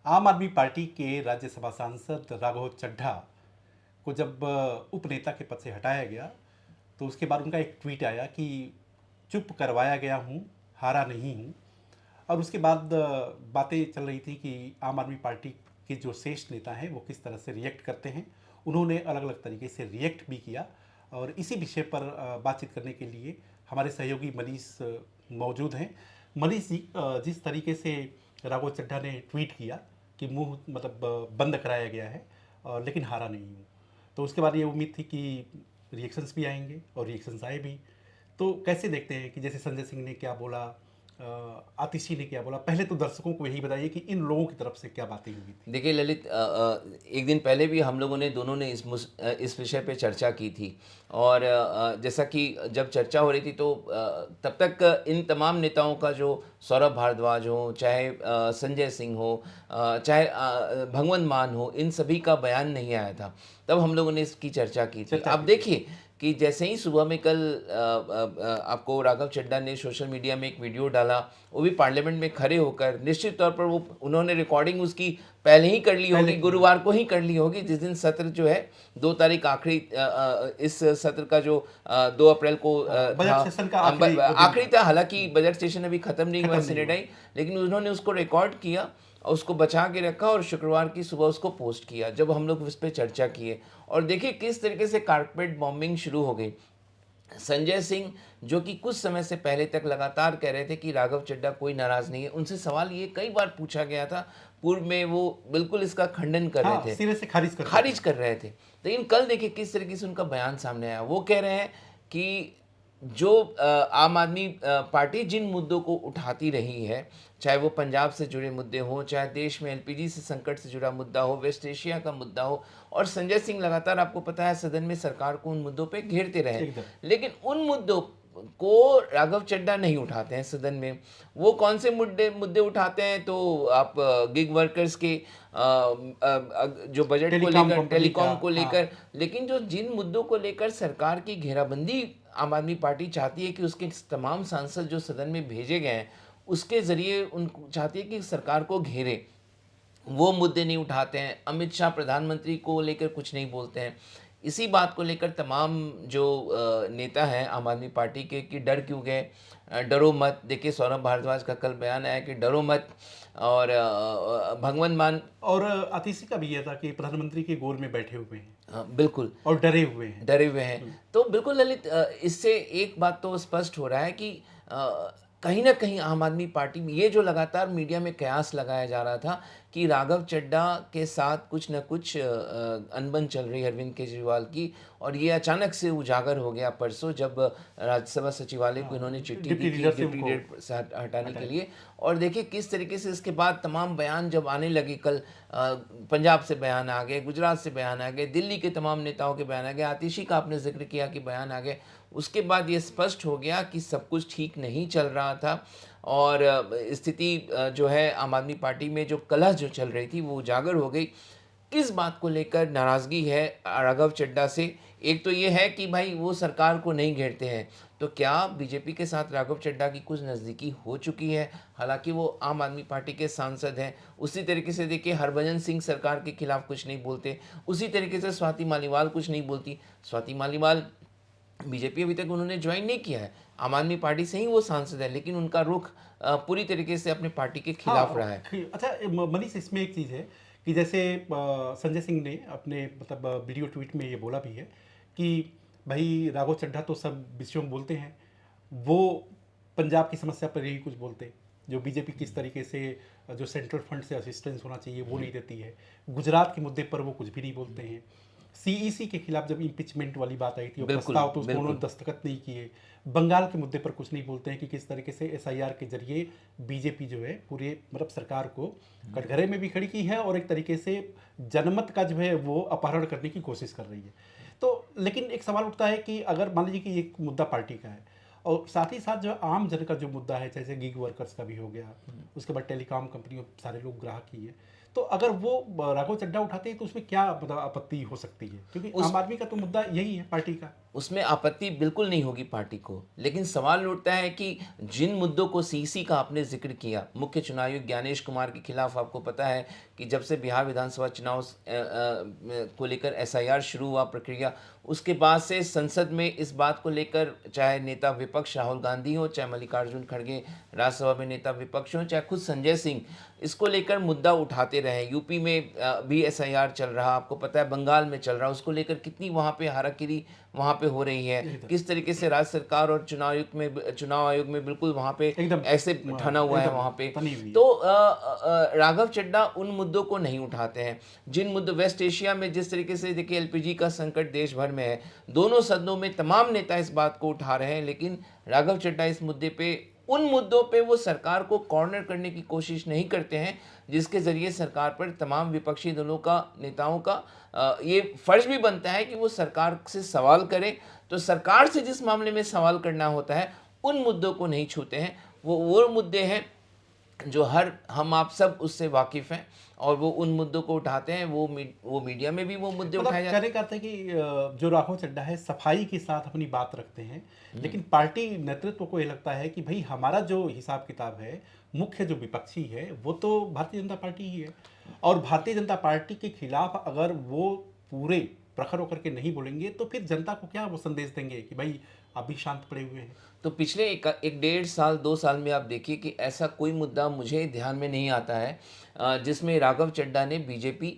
आम आदमी पार्टी के राज्यसभा सांसद राघव चड्ढा को जब उप नेता के पद से हटाया गया तो उसके बाद उनका एक ट्वीट आया कि चुप करवाया गया हूँ, हारा नहीं हूँ। और उसके बाद बातें चल रही थी कि आम आदमी पार्टी के जो शीर्ष नेता हैं वो किस तरह से रिएक्ट करते हैं। उन्होंने अलग अलग तरीके से रिएक्ट भी किया और इसी विषय पर बातचीत करने के लिए हमारे सहयोगी मनीष मौजूद हैं। मनीष जी, जिस तरीके से राघव चड्ढा ने ट्वीट किया कि मुंह मतलब बंद कराया गया है लेकिन हारा नहीं हूँ, तो उसके बाद ये उम्मीद थी कि रिएक्शंस भी आएंगे और रिएक्शंस आए भी। तो कैसे देखते हैं कि जैसे संजय सिंह ने क्या बोला, आतिशी ने क्या बोला, पहले तो दर्शकों को यही बताइए कि इन लोगों की तरफ से क्या बातें हुई थी। देखिए ललित, एक दिन पहले भी हम लोगों ने दोनों ने इस विषय पे चर्चा की थी। और जैसा कि जब चर्चा हो रही थी तो तब तक इन तमाम नेताओं का, जो सौरभ भारद्वाज हो, चाहे संजय सिंह हो, चाहे भगवंत मान हो, इन सभी का बयान नहीं आया था। तब हम लोगों ने इसकी चर्चा की थी। अब देखिए कि जैसे ही सुबह में कल आपको राघव चड्ढा ने सोशल मीडिया में एक वीडियो डाला, वो भी पार्लियामेंट में खड़े होकर, निश्चित तौर पर वो उन्होंने रिकॉर्डिंग उसकी पहले ही कर ली होगी, गुरुवार को ही कर ली होगी, जिस दिन सत्र जो है 2 तारीख आखिरी, इस सत्र का जो 2 अप्रैल को बजट सेशन का आखिरी था। हालांकि बजट सेशन अभी खत्म नहीं हुआ सेनेट आई, लेकिन उन्होंने उसको रिकॉर्ड किया और उसको बचा के रखा और शुक्रवार की सुबह उसको पोस्ट किया, जब हम लोग उस पर चर्चा किए। और देखिए किस तरीके से कारपेट बॉम्बिंग शुरू हो गई। संजय सिंह, जो कि कुछ समय से पहले तक लगातार कह रहे थे कि राघव चड्ढा कोई नाराज नहीं है, उनसे सवाल ये कई बार पूछा गया था पूर्व में, वो बिल्कुल इसका खंडन कर रहे थे, सिरे से खारिज कर रहे थे। लेकिन कल देखिए किस तरीके से उनका बयान सामने आया। वो कह रहे हैं कि जो आम आदमी पार्टी जिन मुद्दों को उठाती रही है, चाहे वो पंजाब से जुड़े मुद्दे हों, चाहे देश में एलपीजी से संकट से जुड़ा मुद्दा हो, वेस्ट एशिया का मुद्दा हो, और संजय सिंह लगातार आपको पता है सदन में सरकार को उन मुद्दों पे घेरते रहे, लेकिन उन मुद्दों को राघव चड्ढा नहीं उठाते हैं सदन में। वो कौन से मुद्दे उठाते हैं, तो आप गिग वर्कर्स के जो बजट को लेकर, टेलीकॉम को लेकर, लेकिन जो जिन मुद्दों को लेकर सरकार की घेराबंदी आम आदमी पार्टी चाहती है कि उसके तमाम सांसद जो सदन में भेजे गए हैं उसके जरिए उन चाहती है कि सरकार को घेरे, वो मुद्दे नहीं उठाते हैं। अमित शाह प्रधानमंत्री को लेकर कुछ नहीं बोलते हैं। इसी बात को लेकर तमाम जो नेता हैं आम आदमी पार्टी के कि डर क्यों गए, डरो मत। देखिए सौरभ भारद्वाज का कल बयान आया कि डरो मत, और भगवंत मान और आतिशी का भी यह था कि प्रधानमंत्री के गोल में बैठे हुए हैं। बिल्कुल, और डरे हुए हैं। तो बिल्कुल ललित, इससे एक बात तो स्पष्ट हो रहा है कि कहीं ना कहीं आम आदमी पार्टी में ये जो लगातार मीडिया में कयास लगाया जा रहा था कि राघव चड्ढा के साथ कुछ न कुछ अनबन चल रही है अरविंद केजरीवाल की, और ये अचानक से उजागर हो गया परसों जब राज्यसभा सचिवालय को इन्होंने चिट्ठी दी थी डिप्टी लीडर से हटाने के लिए। और देखिए किस तरीके से इसके बाद तमाम बयान जब आने लगे, कल पंजाब से बयान आ गए, गुजरात से बयान आ गए, दिल्ली के तमाम नेताओं के बयान आ गए, आतिशी का आपने जिक्र किया कि बयान आ गए। उसके बाद ये स्पष्ट हो गया कि सब कुछ ठीक नहीं चल रहा था, और स्थिति जो है आम आदमी पार्टी में जो कलह जो चल रही थी वो उजागर हो गई। किस बात को लेकर नाराज़गी है राघव चड्ढा से? एक तो ये है कि भाई वो सरकार को नहीं घेरते हैं, तो क्या बीजेपी के साथ राघव चड्ढा की कुछ नज़दीकी हो चुकी है? हालांकि वो आम आदमी पार्टी के सांसद हैं। उसी तरीके से देखिए हरभजन सिंह सरकार के खिलाफ कुछ नहीं बोलते, उसी तरीके से स्वाति मालीवाल कुछ नहीं बोलती। स्वाति मालीवाल बीजेपी अभी तक उन्होंने ज्वाइन नहीं किया है, आम आदमी पार्टी से ही वो सांसद है, लेकिन उनका रुख पूरी तरीके से अपने पार्टी के खिलाफ रहा है। अच्छा मनीष, इसमें एक चीज़ है कि जैसे संजय सिंह ने अपने मतलब वीडियो ट्वीट में ये बोला भी है कि भाई राघव चड्ढा तो सब विषयों में बोलते हैं, वो पंजाब की समस्या पर यही कुछ बोलते, जो बीजेपी किस तरीके से जो सेंट्रल फंड से असिस्टेंस होना चाहिए वो नहीं देती है, गुजरात के मुद्दे पर वो कुछ भी नहीं बोलते हैं, सीईसी के खिलाफ जब इम्पीचमेंट वाली बात आई थी वो प्रस्ताव तो उसको उन्होंने दस्तखत नहीं किए, बंगाल के मुद्दे पर कुछ नहीं बोलते हैं कि किस तरीके से एसआईआर के जरिए बीजेपी जो है पूरे मतलब सरकार को कटघरे में भी खड़ी की है और एक तरीके से जनमत का जो है वो अपहरण करने की कोशिश कर रही है। तो लेकिन एक सवाल उठता है कि अगर मान लीजिए कि एक मुद्दा पार्टी का है और साथ ही साथ जो आम जन का जो मुद्दा है, जैसे गिग वर्कर्स का भी हो गया, उसके बाद टेलीकॉम कंपनियों सारे लोग ग्राहक ही है, तो अगर वो राघव चड्ढा उठाते हैं तो उसमें क्या मतलब आपत्ति हो सकती है, क्योंकि आम आदमी का तो मुद्दा यही है पार्टी का। उसमें आपत्ति बिल्कुल नहीं होगी पार्टी को, लेकिन सवाल उठता है कि जिन मुद्दों को सीसी का आपने जिक्र किया, मुख्य चुनाव आयुक्त ज्ञानेश कुमार के खिलाफ आपको पता है कि जब से बिहार विधानसभा चुनाव को लेकर एसआईआर शुरू हुआ प्रक्रिया, उसके बाद से संसद में इस बात को लेकर चाहे नेता विपक्ष राहुल गांधी हो, चाहे मल्लिकार्जुन खड़गे राज्यसभा में नेता विपक्ष हो, चाहे खुद संजय सिंह इसको लेकर मुद्दा उठाते रहे। यूपी में भी एसआईआर चल रहा, आपको पता है बंगाल में चल रहा, उसको लेकर कितनी वहाँ पे हाराकिरी वहाँ पे हो रही है, किस तरीके से राज्य सरकार और चुनाव आयोग में बिल्कुल वहाँ पे एकदम ऐसे ठना हुआ है वहाँ पे। तनी हुई है। तो राघव चड्ढा उन मुद्दों को नहीं उठाते हैं जिन मुद्दों वेस्ट एशिया में जिस तरीके से देखिए एलपीजी का संकट देश भर में है, दोनों सदनों में तमाम नेता इस बात को उठा रहे हैं, लेकिन राघव चड्ढा इस मुद्दे पे उन मुद्दों पे वो सरकार को कॉर्नर करने की कोशिश नहीं करते हैं जिसके ज़रिए सरकार पर तमाम विपक्षी दलों का नेताओं का ये फ़र्ज भी बनता है कि वो सरकार से सवाल करें। तो सरकार से जिस मामले में सवाल करना होता है उन मुद्दों को नहीं छूते हैं। वो मुद्दे हैं जो हम आप सब उससे वाकिफ़ हैं और वो उन मुद्दों को उठाते हैं। वो मीडिया में भी वो मुद्दे मतलब उठाए जाते हैं। कहने का अर्थ है कि जो राघव चड्ढा है सफाई के साथ अपनी बात रखते हैं, लेकिन पार्टी नेतृत्व को ये लगता है कि भाई हमारा जो हिसाब किताब है, मुख्य जो विपक्षी है वो तो भारतीय जनता पार्टी ही है, और भारतीय जनता पार्टी के खिलाफ अगर वो पूरे प्रखर होकर के नहीं बोलेंगे तो फिर जनता को क्या वो संदेश देंगे कि भाई आप भी शांत पड़े हुए हैं। तो पिछले एक डेढ़ साल 2 साल में आप देखिए कि ऐसा कोई मुद्दा मुझे ध्यान में नहीं आता है जिसमें राघव चड्ढा ने बीजेपी,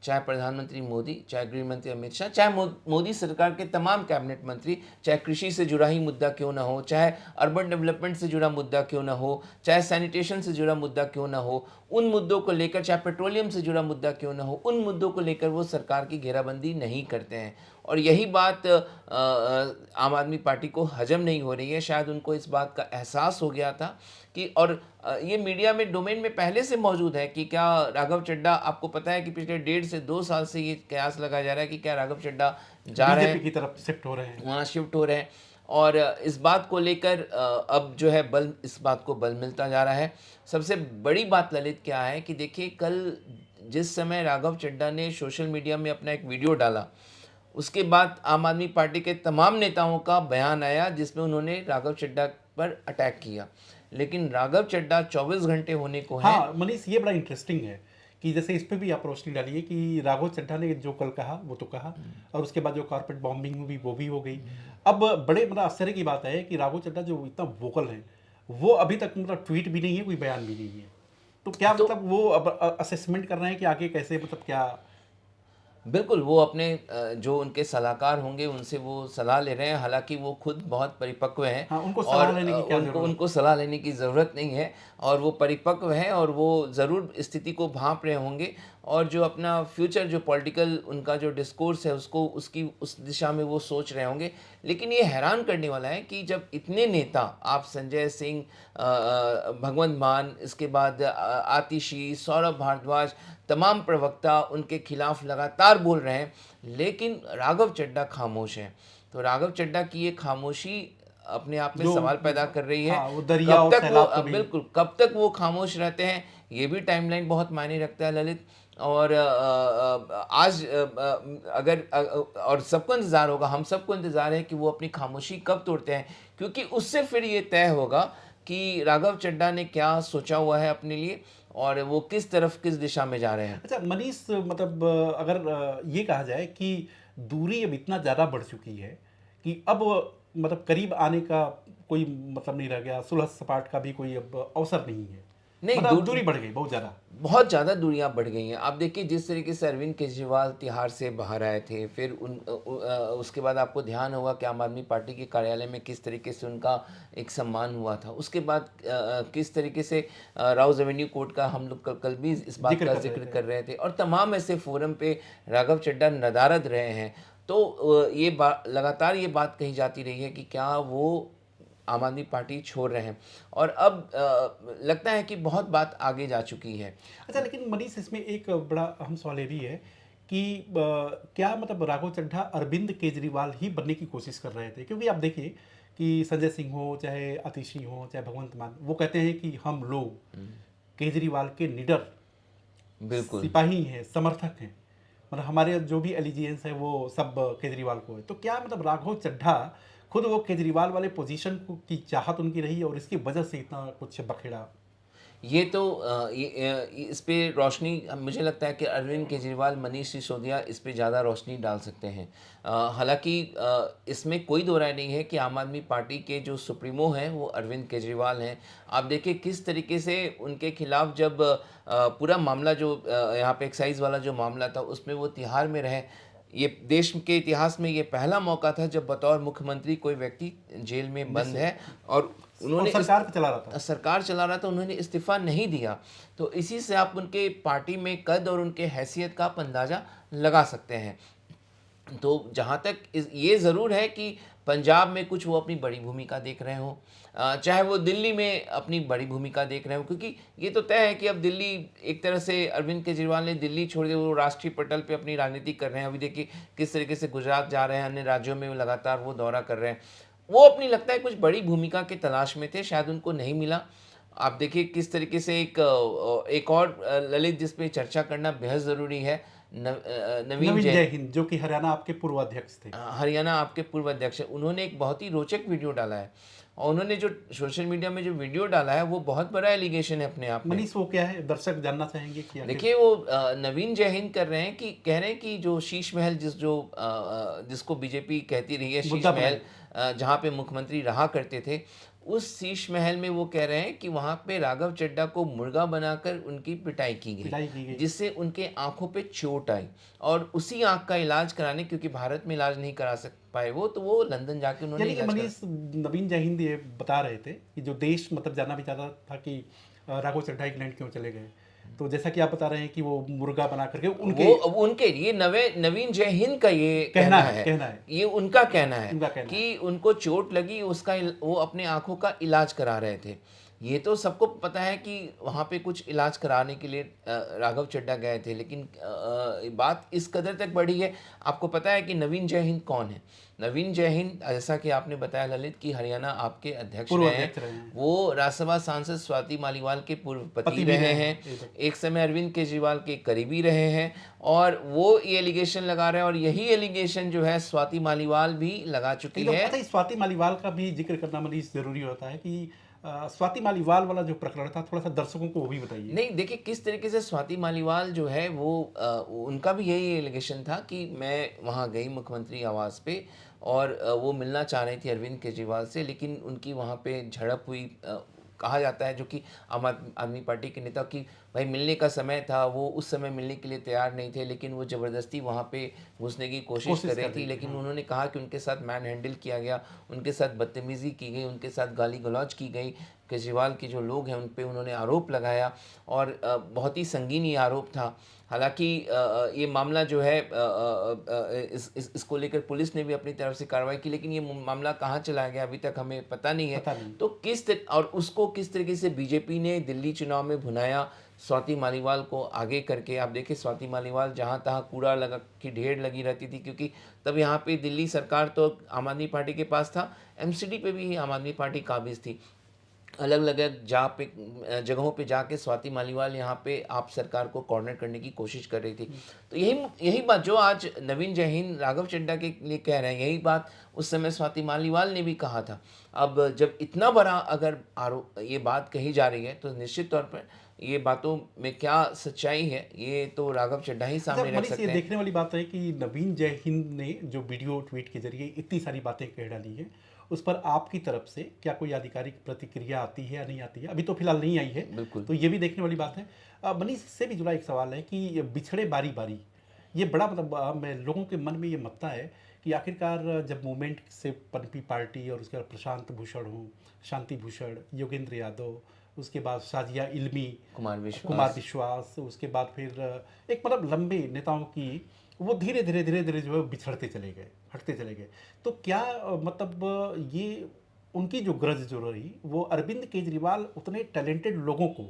चाहे प्रधानमंत्री मोदी, चाहे गृह मंत्री अमित शाह, चाहे मोदी सरकार के तमाम कैबिनेट मंत्री, चाहे कृषि से जुड़ा ही मुद्दा क्यों ना हो, चाहे अर्बन डेवलपमेंट से जुड़ा मुद्दा क्यों ना हो, चाहे सैनिटेशन से जुड़ा मुद्दा क्यों ना हो, उन मुद्दों को लेकर, चाहे पेट्रोलियम से जुड़ा मुद्दा क्यों ना हो, उन मुद्दों को लेकर वो सरकार की घेराबंदी नहीं करते हैं। और यही बात आम आदमी पार्टी को हजम नहीं हो रही है। शायद उनको इस बात का एहसास हो गया था कि और ये मीडिया में डोमेन में पहले से मौजूद है कि क्या राघव चड्ढा, आपको पता है कि पिछले 1.5 से 2 साल से ये कयास लगाया जा रहा है कि क्या राघव चड्ढा जा रहे बीजेपी हैं, की तरफ शिफ्ट हो रहे हैं। वहाँ शिफ्ट हो रहे हैं। और इस बात को लेकर अब जो है इस बात को बल मिलता जा रहा है। सबसे बड़ी बात ललित क्या है कि देखिए कल जिस समय राघव चड्ढा ने सोशल मीडिया में अपना एक वीडियो डाला, उसके बाद आम आदमी पार्टी के तमाम नेताओं का बयान आया जिसमें उन्होंने राघव चड्ढा पर अटैक किया, लेकिन राघव चड्ढा 24 घंटे होने को है। हाँ मनीष, ये बड़ा इंटरेस्टिंग है कि जैसे इस पे भी आप रोशनी डालिए कि राघव चड्ढा ने जो कल कहा वो तो कहा, और उसके बाद जो कारपेट बॉम्बिंग हुई वो भी हो गई। अब बड़े मतलब आश्चर्य की बात है कि राघव चड्ढा जो इतना वोकल है वो अभी तक मतलब ट्वीट भी नहीं है, कोई बयान भी नहीं है। तो क्या तो मतलब वो अब असेसमेंट कर रहे हैं कि आगे कैसे मतलब क्या। बिल्कुल, वो अपने जो उनके सलाहकार होंगे उनसे वो सलाह ले रहे हैं, हालाँकि वो खुद बहुत परिपक्व हैं। हाँ, उनको और सलाह लेने की क्या उनको ज़रूरत। उनको सलाह लेने की ज़रूरत नहीं है, और वो परिपक्व हैं और वो ज़रूर स्थिति को भांप रहे होंगे, और जो अपना फ्यूचर जो पॉलिटिकल उनका जो डिस्कोर्स है उसको उसकी उस दिशा में वो सोच रहे होंगे। लेकिन ये हैरान करने वाला है कि जब इतने नेता, आप संजय सिंह, भगवंत मान, इसके बाद आतिशी, सौरभ भारद्वाज, तमाम प्रवक्ता उनके खिलाफ लगातार बोल रहे हैं, लेकिन राघव चड्ढा खामोश हैं। तो राघव चड्ढा की ये खामोशी अपने आप में जो सवाल पैदा कर रही है। हाँ, वो दरिया और सैलाब कभी। बिल्कुल, कब तक वो खामोश रहते हैं, ये भी टाइमलाइन बहुत मायने रखता है ललित। और आज अगर और सबको इंतज़ार होगा, हम सबको इंतज़ार है कि वो अपनी खामोशी कब तोड़ते हैं, क्योंकि उससे फिर ये तय होगा कि राघव चड्ढा ने क्या सोचा हुआ है अपने लिए और वो किस तरफ, किस दिशा में जा रहे हैं। अच्छा मनीष, मतलब अगर ये कहा जाए कि दूरी अब इतना ज़्यादा बढ़ चुकी है कि अब मतलब करीब आने का कोई मतलब नहीं रह गया, सुलह सपाट का भी कोई अब अवसर नहीं है, नहीं, मतलब दूरी बढ़ गई बहुत ज़्यादा। बहुत ज़्यादा दूरियां बढ़ गई हैं। आप देखिए जिस तरीके से अरविंद केजरीवाल तिहाड़ से बाहर आए थे, फिर उसके बाद आपको ध्यान होगा कि आम आदमी पार्टी के कार्यालय में किस तरीके से उनका एक सम्मान हुआ था। उसके बाद किस तरीके से राउज एवेन्यू कोर्ट का हम लोग कल भी इस बात का जिक्र कर रहे थे, और तमाम ऐसे फोरम पे राघव चड्ढा नदारद रहे हैं। तो ये लगातार ये बात कही जाती रही है कि क्या वो आम आदमी पार्टी छोड़ रहे हैं, और अब लगता है कि बहुत बात आगे जा चुकी है। अच्छा लेकिन मनीष, इसमें एक बड़ा अहम सवाल ये भी है कि क्या मतलब राघव चड्ढा अरविंद केजरीवाल ही बनने की कोशिश कर रहे थे, क्योंकि आप देखिए कि संजय सिंह हो, चाहे आतिशी हो, चाहे भगवंत मान, वो कहते हैं कि हम लोग केजरीवाल के निडर बिल्कुल। सिपाही हैं, समर्थक हैं, मतलब हमारे जो भी एलिजियंस है वो सब केजरीवाल को है। तो क्या मतलब राघव चड्ढा खुद वो केजरीवाल वाले पोजीशन को की चाहत उनकी रही और इसकी वजह से इतना कुछ बखेड़ा? ये तो इस पे रोशनी मुझे लगता है कि अरविंद केजरीवाल, मनीष सिसोदिया इस पे ज़्यादा रोशनी डाल सकते हैं। हालाँकि इसमें कोई दो राय नहीं है कि आम आदमी पार्टी के जो सुप्रीमो हैं वो अरविंद केजरीवाल हैं। आप देखिए किस तरीके से उनके खिलाफ जब पूरा मामला जो यहाँ पे एक्साइज़ वाला जो मामला था उसमें वो तिहाड़ में रहे। ये देश के इतिहास में ये पहला मौका था जब बतौर मुख्यमंत्री कोई व्यक्ति जेल में बंद है और और उन्होंने सरकार पे चला रहा था। सरकार चला रहा था, उन्होंने इस्तीफ़ा नहीं दिया। तो इसी से आप उनके पार्टी में कद और उनके हैसियत का आप अंदाज़ा लगा सकते हैं। तो जहाँ तक ये ज़रूर है कि पंजाब में कुछ वो अपनी बड़ी भूमिका देख रहे हों, चाहे वो दिल्ली में अपनी बड़ी भूमिका देख रहे हों, क्योंकि ये तो तय है कि अब दिल्ली एक तरह से अरविंद केजरीवाल ने दिल्ली छोड़ दिया, वो राष्ट्रीय पटल पे अपनी राजनीति कर रहे हैं। अभी देखिए किस तरीके से गुजरात जा रहे हैं, अन्य राज्यों में वो लगातार वो दौरा कर रहे हैं। वो अपनी लगता है कुछ बड़ी भूमिका की तलाश में थे, शायद उनको नहीं मिला। आप देखिए किस तरीके से एक और ललित जिस पे चर्चा करना बेहद ज़रूरी है, नवीन नवीन जैन। जय हिंद जो कि हरियाणा आपके पूर्व अध्यक्ष थे। हरियाणा आपके पूर्व अध्यक्ष हैं, उन्होंने एक बहुत ही रोचक वीडियो डाला है और उन्होंने जो सोशल मीडिया में जो वीडियो डाला है वो बहुत बड़ा एलिगेशन है अपने आप में। मनीष वो क्या है, दर्शक जानना चाहेंगे कि आखिर देखिए वो नवीन जय हिंद कर रहे हैं कि कह रहे हैं कि जो शीश महल जिसको बीजेपी कहती रही है शीश मुद्दा महल, बनाए। जहाँ पे मुख्यमंत्री रहा करते थे, उस शीश महल में वो कह रहे हैं कि वहाँ पे राघव चड्ढा को मुर्गा बनाकर उनकी पिटाई की पिटाई की गई। जिससे उनके आंखों पे चोट आई और उसी आंख का इलाज कराने, क्योंकि भारत में इलाज नहीं करा सक पाए वो, तो वो लंदन जाके उन्होंने यानी कि इलाज मनीष नवीन जय हिंद ये बता रहे थे कि जो देश मतलब जानना भी चाहता था कि राघव चड्ढा इंग्लैंड क्यों चले गए। तो जैसा कि आप बता रहे हैं कि वो मुर्गा बना करके उनके वो उनके ये नवीन जय हिंद का ये कहना है। ये उनका कहना है उनका कहना कि उनको चोट लगी, उसका वो अपने आंखों का इलाज करा रहे थे। ये तो सबको पता है कि वहाँ पे कुछ इलाज कराने के लिए राघव चड्ढा गए थे, लेकिन बात इस कदर तक बढ़ी है। आपको पता है कि नवीन जय हिंद कौन है? नवीन जय हिंद, जैसा कि आपने बताया ललित, कि हरियाणा आपके अध्यक्ष पूर्व रहे अध्यक्ष हैं। रहे हैं। वो राज्यसभा सांसद स्वाति मालीवाल के पूर्व पति पति भी रहे रहे हैं, हैं, एकदम। एक समय अरविंद केजरीवाल के करीबी रहे हैं और वो ये एलिगेशन लगा रहे हैं और यही एलिगेशन जो है स्वाति मालीवाल भी लगा चुकी एकदम है। पता है, स्वाति मालीवाल का भी जिक्र करना मनीष जरूरी होता है कि स्वाति मालीवाल वाला जो प्रकरण था थोड़ा सा दर्शकों को वो भी बताइए। नहीं, देखिए किस तरीके से स्वाति मालीवाल जो है वो उनका भी यही एलिगेशन था कि मैं वहाँ गई मुख्यमंत्री आवास पे और वो मिलना चाह रही थी अरविंद केजरीवाल से, लेकिन उनकी वहाँ पे झड़प हुई। कहा जाता है जो कि आम आदमी पार्टी के नेता की भाई मिलने का समय था, वो उस समय मिलने के लिए तैयार नहीं थे, लेकिन वो ज़बरदस्ती वहाँ पे घुसने की कोशिश कर रही थी। लेकिन हाँ। उन्होंने कहा कि उनके साथ मैन हैंडल किया गया, उनके साथ बदतमीज़ी की गई, उनके साथ गाली गलौज की गई। केजरीवाल के जो लोग हैं उन पे उन्होंने आरोप लगाया और बहुत ही संगीन ये आरोप था। हालांकि ये मामला जो है इसको लेकर पुलिस ने भी अपनी तरफ से कार्रवाई की, लेकिन ये मामला कहाँ चला गया अभी तक हमें पता नहीं है। पता नहीं। तो और उसको किस तरीके से बीजेपी ने दिल्ली चुनाव में भुनाया स्वाति मालीवाल को आगे करके। आप देखिए स्वाति मालीवाल जहाँ तहाँ कूड़ा लगा की ढेर लगी रहती थी, क्योंकि तब यहाँ पे दिल्ली सरकार तो आम आदमी पार्टी के पास था, एमसीडी पे भी आम आदमी पार्टी काबिज थी। अलग अलग जगहों पे जाके स्वाति मालीवाल यहाँ पे आप सरकार को कॉर्नर करने की कोशिश कर रही थी। तो यही बात जो आज नवीन जय हिंद राघव चड्ढा के लिए कह रहे हैं, यही बात उस समय स्वाति मालीवाल ने भी कहा था। अब जब इतना बड़ा अगर आरोप ये बात कही जा रही है तो निश्चित तौर पर ये बातों में क्या सच्चाई है ये तो राघव चड्ढा ही सामने रख सकते ये हैं। देखने वाली बात है कि नवीन जय हिंद ने जो वीडियो ट्वीट के जरिए इतनी सारी बातें कह डाली है, उस पर आपकी तरफ से क्या कोई आधिकारिक प्रतिक्रिया आती है या नहीं आती है? अभी तो फिलहाल नहीं आई है, बिल्कुल। तो ये भी देखने वाली बात है। मनीष से भी जुड़ा एक सवाल है कि ये बिछड़े बारी बारी, ये बड़ा मतलब मैं लोगों के मन में ये मत्ता है कि आखिरकार जब मूवमेंट से पनपी पार्टी और उसके बाद प्रशांत भूषण हो, शांति भूषण, योगेंद्र यादव, उसके बाद शाजिया इल्मी, कुमार विश्वास, उसके बाद फिर एक मतलब लंबे नेताओं की वो धीरे धीरे जो है बिछड़ते चले गए, हटते चले गए। तो क्या मतलब ये उनकी जो ग्रज जो रही वो अरविंद केजरीवाल उतने टैलेंटेड लोगों को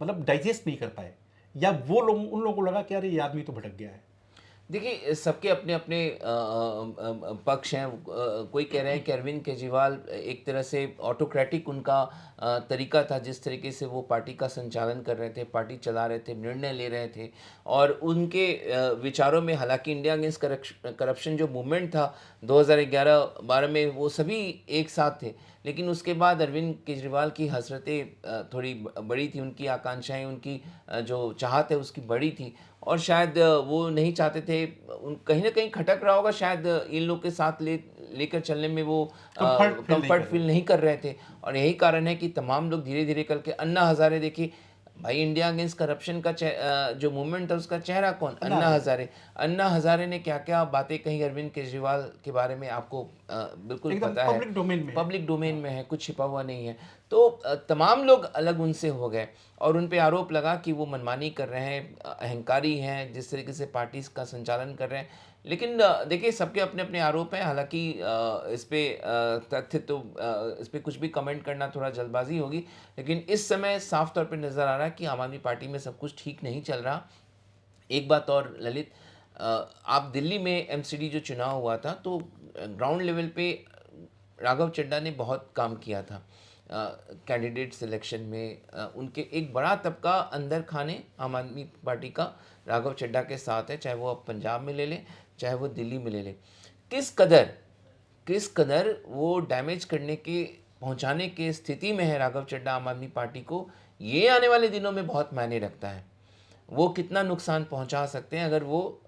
मतलब डाइजेस्ट नहीं कर पाए, या वो लोग उन लोगों को लगा कि यार ये आदमी तो भटक गया है? देखिए, सबके अपने अपने पक्ष हैं। कोई कह रहे हैं कि अरविंद केजरीवाल एक तरह से ऑटोक्रेटिक उनका तरीका था, जिस तरीके से वो पार्टी का संचालन कर रहे थे, पार्टी चला रहे थे, निर्णय ले रहे थे। और उनके विचारों में, हालांकि इंडिया अगेंस्ट करप्शन जो मूवमेंट था 2011-12 में, वो सभी एक साथ थे। लेकिन उसके बाद अरविंद केजरीवाल की हसरतें थोड़ी बड़ी थी, उनकी आकांक्षाएं, उनकी जो चाहत है उसकी बड़ी थी। और शायद वो नहीं चाहते थे, कहीं ना कहीं खटक रहा होगा शायद, इन लोग के साथ लेकर चलने में वो कंफर्ट फील नहीं कर रहे थे। और यही कारण है कि तमाम लोग धीरे धीरे करके, अन्ना हजारे देखिए भाई, इंडिया अगेंस्ट करप्शन का जो मूवमेंट था उसका चेहरा कौन? अन्ना हजारे। अन्ना हजारे ने क्या क्या बातें कही अरविंद केजरीवाल के बारे में, आपको बिल्कुल एकदम पता है, पब्लिक डोमेन में है। पब्लिक डोमेन में है, कुछ छिपा हुआ नहीं है। तो तमाम लोग अलग उनसे हो गए और उन पे आरोप लगा कि वो मनमानी कर रहे हैं, अहंकारी हैं, जिस तरीके से पार्टी का संचालन कर रहे हैं। लेकिन देखिए, सबके अपने अपने आरोप हैं। हालांकि इस पे तथ्य तो इस पे कुछ भी कमेंट करना थोड़ा जल्दबाजी होगी। लेकिन इस समय साफ तौर पे नज़र आ रहा है कि आम आदमी पार्टी में सब कुछ ठीक नहीं चल रहा। एक बात और ललित, आप दिल्ली में एमसीडी जो चुनाव हुआ था, तो ग्राउंड लेवल पे राघव चड्ढा ने बहुत काम किया था कैंडिडेट सिलेक्शन में। उनके एक बड़ा तबका अंदर खाने आम आदमी पार्टी का राघव चड्ढा के साथ है, चाहे वो अब पंजाब में ले लें, चाहे वो दिल्ली में ले लें। किस कदर वो डैमेज करने के, पहुंचाने के स्थिति में है राघव चड्ढा आम आदमी पार्टी को, ये आने वाले दिनों में बहुत मायने रखता है। वो कितना नुकसान पहुंचा सकते हैं अगर वो,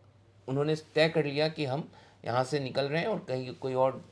उन्होंने तय कर लिया कि हम यहाँ से निकल रहे हैं और कहीं कोई और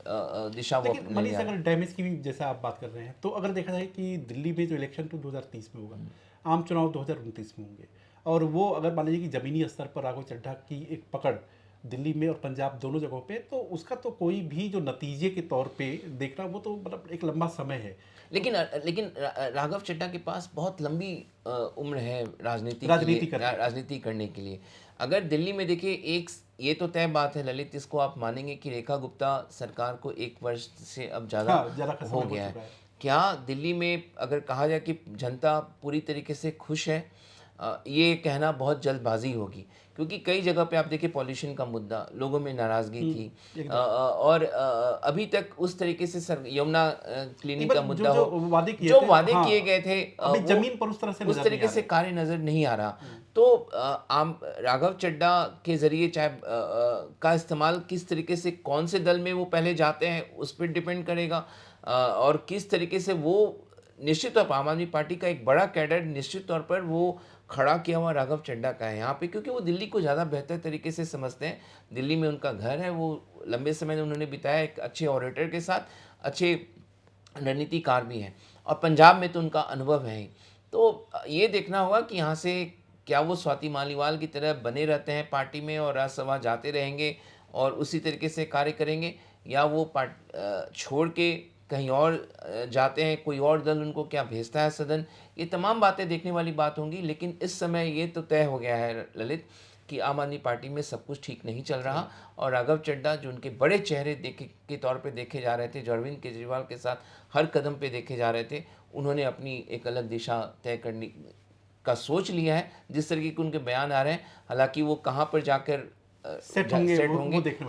दिशा वो लेकिन अपने मनीष, जा रहे अगर हैं। डैमेज की भी जैसा आप बात कर रहे हैं, तो अगर देखा जाए कि दिल्ली में जो इलेक्शन तो 2030 में होगा, आम चुनाव 2029 में होंगे, और वो अगर मान लीजिए कि ज़मीनी स्तर पर राघव चड्ढा की एक पकड़ दिल्ली में और पंजाब दोनों जगहों पे, तो उसका तो कोई भी जो नतीजे के तौर पे देखना, वो तो मतलब एक लंबा समय है। लेकिन राघव चड्ढा के पास बहुत लंबी उम्र है राजनीति करने के लिए। अगर दिल्ली में देखिए, एक ये तो तय बात है ललित, इसको आप मानेंगे कि रेखा गुप्ता सरकार को 1 वर्ष से अब ज़्यादा हाँ, ज़्यादा का हो समय हो गया चुका है। है। क्या दिल्ली में अगर कहा जाए कि जनता पूरी तरीके से खुश है, ये कहना बहुत जल्दबाजी होगी। क्योंकि कई जगह पे आप देखिए, पॉल्यूशन का मुद्दा, लोगों में नाराज़गी थी। एकदम। और अभी तक उस तरीके से यमुना क्लीनिक का इवन मुद्दा जो हो, वादे किए जो थे, वादे हाँ, किए गए थे, अभी वो जमीन पर उस तरह से उस नजर नहीं तरीके आ से रहे। कार्य नज़र नहीं आ रहा। तो आम राघव चड्ढा के ज़रिए, चाहे का इस्तेमाल किस तरीके से, कौन से दल में वो पहले जाते हैं, उस पर डिपेंड करेगा। और किस तरीके से वो, निश्चित तौर पर आम आदमी पार्टी का एक बड़ा कैडर निश्चित तौर पर वो खड़ा किया हुआ राघव चड्ढा का है यहाँ पे, क्योंकि वो दिल्ली को ज़्यादा बेहतर तरीके से समझते हैं। दिल्ली में उनका घर है, वो लंबे समय उन्होंने बिताया एक अच्छे ऑरेटर के साथ, अच्छे रणनीतिकार भी हैं। और पंजाब में तो उनका अनुभव है ही। तो ये देखना होगा कि यहाँ से क्या वो स्वाति मालीवाल की तरह बने रहते हैं पार्टी में और राज्यसभा जाते रहेंगे और उसी तरीके से कार्य करेंगे, या वो छोड़ के कहीं और जाते हैं, कोई और दल उनको क्या भेजता है सदन। ये तमाम बातें देखने वाली बात होंगी। लेकिन इस समय ये तो तय हो गया है ललित कि आम आदमी पार्टी में सब कुछ ठीक नहीं चल रहा। और राघव चड्ढा, जो उनके बड़े चेहरे देखे के तौर पे देखे जा रहे थे, जो अरविंद केजरीवाल के साथ हर कदम पे देखे जा रहे थे, उन्होंने अपनी एक अलग दिशा तय करने का सोच लिया है। जिस तरीके के उनके बयान आ रहे हैं, हालांकि वो कहाँ पर जाकर सेट होंगे,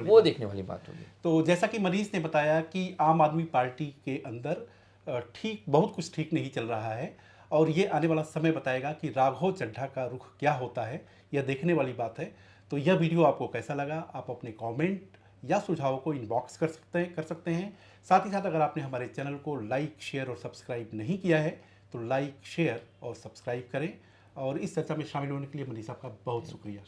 वो देखने वाली बात होगी। तो जैसा कि मनीष ने बताया कि आम आदमी पार्टी के अंदर ठीक बहुत कुछ ठीक नहीं चल रहा है, और ये आने वाला समय बताएगा कि राघव चड्ढा का रुख क्या होता है। यह देखने वाली बात है। तो यह वीडियो आपको कैसा लगा, आप अपने कमेंट या सुझावों को इनबॉक्स कर सकते हैं। साथ ही साथ अगर आपने हमारे चैनल को लाइक, शेयर और सब्सक्राइब नहीं किया है, तो लाइक, शेयर और सब्सक्राइब करें। और इस चर्चा में शामिल होने के लिए मनीष साहब का बहुत शुक्रिया।